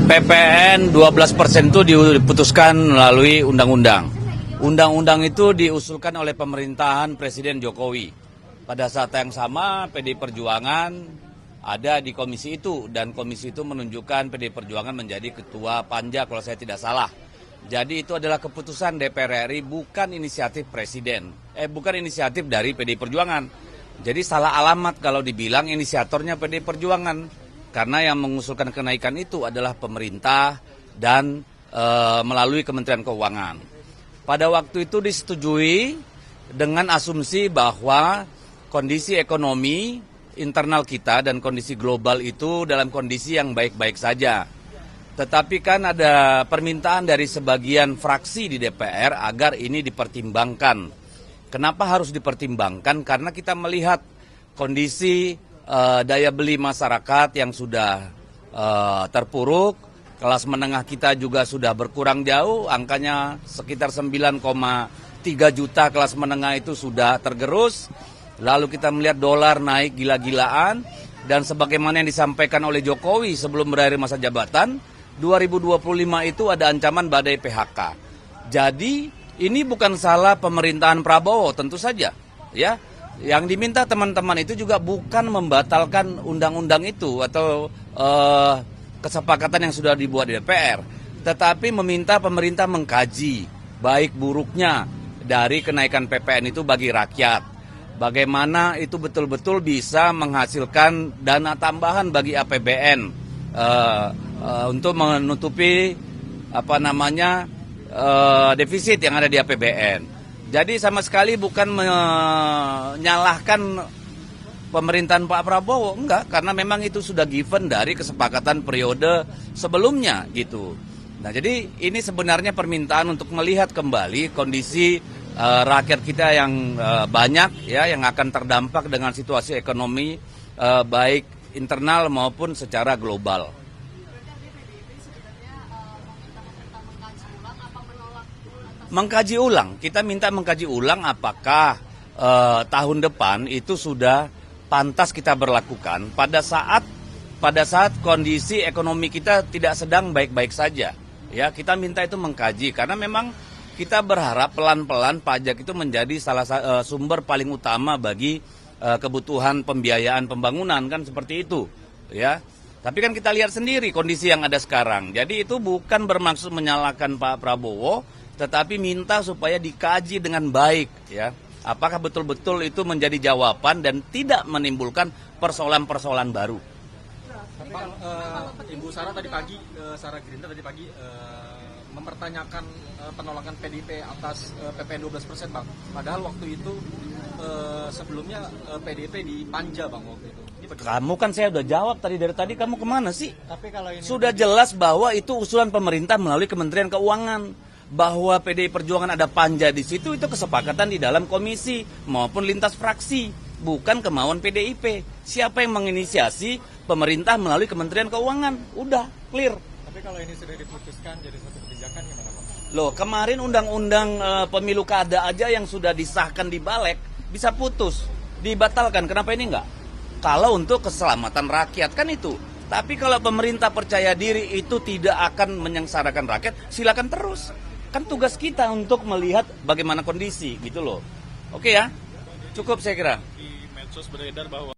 PPN 12% itu diputuskan melalui undang-undang. Undang-undang itu diusulkan oleh pemerintahan Presiden Jokowi. Pada saat yang sama PDI Perjuangan ada di komisi itu dan komisi itu menunjukkan PDI Perjuangan menjadi ketua panja kalau saya tidak salah. Jadi itu adalah keputusan DPR RI, bukan inisiatif Presiden. Bukan inisiatif dari PDI Perjuangan. Jadi salah alamat kalau dibilang inisiatornya PDI Perjuangan. Karena yang mengusulkan kenaikan itu adalah pemerintah dan melalui Kementerian Keuangan. Pada waktu itu disetujui dengan asumsi bahwa kondisi ekonomi internal kita dan kondisi global itu dalam kondisi yang baik-baik saja. Tetapi kan ada permintaan dari sebagian fraksi di DPR agar ini dipertimbangkan. Kenapa harus dipertimbangkan? Karena kita melihat kondisi daya beli masyarakat yang sudah terpuruk, kelas menengah kita juga sudah berkurang jauh, angkanya sekitar 9,3 juta kelas menengah itu sudah tergerus, lalu kita melihat dolar naik gila-gilaan, dan sebagaimana yang disampaikan oleh Jokowi sebelum berakhir masa jabatan, 2025 itu ada ancaman badai PHK. Jadi ini bukan salah pemerintahan Prabowo, tentu saja, ya. Yang diminta teman-teman itu juga bukan membatalkan undang-undang itu atau kesepakatan yang sudah dibuat di DPR, tetapi meminta pemerintah mengkaji baik buruknya dari kenaikan PPN itu bagi rakyat. Bagaimana itu betul-betul bisa menghasilkan dana tambahan bagi APBN untuk menutupi defisit yang ada di APBN. Jadi sama sekali bukan menyalahkan pemerintahan Pak Prabowo, enggak, karena memang itu sudah given dari kesepakatan periode sebelumnya gitu. Nah, jadi ini sebenarnya permintaan untuk melihat kembali kondisi rakyat kita yang banyak ya, yang akan terdampak dengan situasi ekonomi baik internal maupun secara global. Mengkaji ulang, kita minta mengkaji ulang apakah tahun depan itu sudah pantas kita berlakukan pada saat kondisi ekonomi kita tidak sedang baik-baik saja. Ya, kita minta itu mengkaji karena memang kita berharap pelan-pelan pajak itu menjadi salah sumber paling utama bagi kebutuhan pembiayaan pembangunan, kan seperti itu, ya. Tapi kan kita lihat sendiri kondisi yang ada sekarang. Jadi itu bukan bermaksud menyalahkan Pak Prabowo, tetapi minta supaya dikaji dengan baik, ya. Apakah betul-betul itu menjadi jawaban dan tidak menimbulkan persoalan-persoalan baru. Ibu Sarah tadi pagi, Sarah Gerindra tadi pagi mempertanyakan penolakan PDIP atas PPN 12%, Bang. Padahal waktu itu sebelumnya PDIP dipanja, Bang, waktu itu. Kamu kan saya udah jawab dari tadi kamu kemana sih? Tapi kalau ini sudah jelas bahwa itu usulan pemerintah melalui Kementerian Keuangan. Bahwa PDI Perjuangan ada panja di situ, itu kesepakatan di dalam komisi maupun lintas fraksi, bukan kemauan PDIP. Siapa yang menginisiasi? Pemerintah melalui Kementerian Keuangan. Udah, clear. Tapi kalau ini sudah diputuskan jadi satu kebijakan gimana, Pak? Loh, kemarin undang-undang pemilu kada aja yang sudah disahkan di Balek bisa putus, dibatalkan. Kenapa ini enggak? Kalau untuk keselamatan rakyat kan itu. Tapi kalau pemerintah percaya diri itu tidak akan menyengsarakan rakyat, silakan terus. Kan tugas kita untuk melihat bagaimana kondisi gitu loh. Oke ya, cukup saya kira. Di medsos beredar bahwa